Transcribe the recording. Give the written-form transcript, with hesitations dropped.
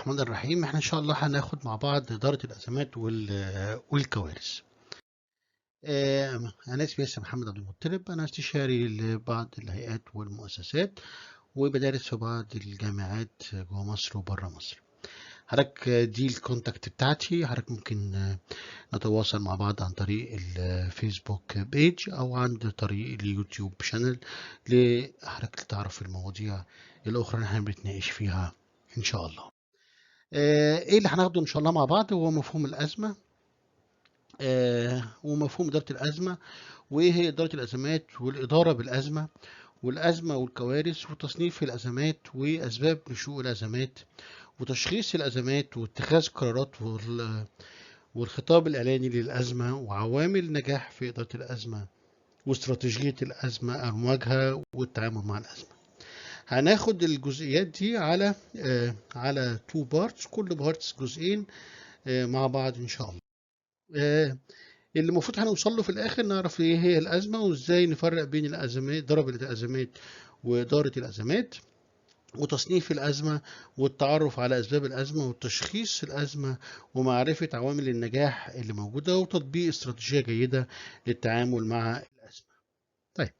الرحمن الرحيم. احنا ان شاء الله هناخد مع بعض إدارة الأزمات والكوارث. أنا اسمي ياسر محمد عبد المطلب، أنا استشاري لبعض الهيئات والمؤسسات وبدرس في بعض الجامعات جوه مصر وبره مصر. حضرتك دي الكونتاكت بتاعتي، حضرتك ممكن نتواصل مع بعض عن طريق الفيسبوك بيج أو عن طريق اليوتيوب شانل لحضرتك تعرف المواضيع الأخرى اللي احنا بنتناقش فيها إن شاء الله. ايه اللي هناخده ان شاء الله مع بعض هو مفهوم الازمه، ومفهوم اداره الازمه، وايه هي اداره الازمات والاداره بالازمه، والازمه والكوارث، وتصنيف الازمات واسباب نشوء الازمات، وتشخيص الازمات واتخاذ قرارات والخطاب الاعلاني للازمه، وعوامل النجاح في اداره الازمه، واستراتيجيه الازمه المواجهه والتعامل مع الازمه. هناخد الجزئيات دي على تو بارتس، كل بارتس جزئين مع بعض ان شاء الله. اللي المفروض هنوصل له في الاخر نعرف ايه هي الازمه، وازاي نفرق بين الازمات، ضرب الازمات واداره الازمات، وتصنيف الازمه، والتعرف على اسباب الازمه، وتشخيص الازمه، ومعرفه عوامل النجاح اللي موجوده، وتطبيق استراتيجيه جيده للتعامل مع الازمه. طيب،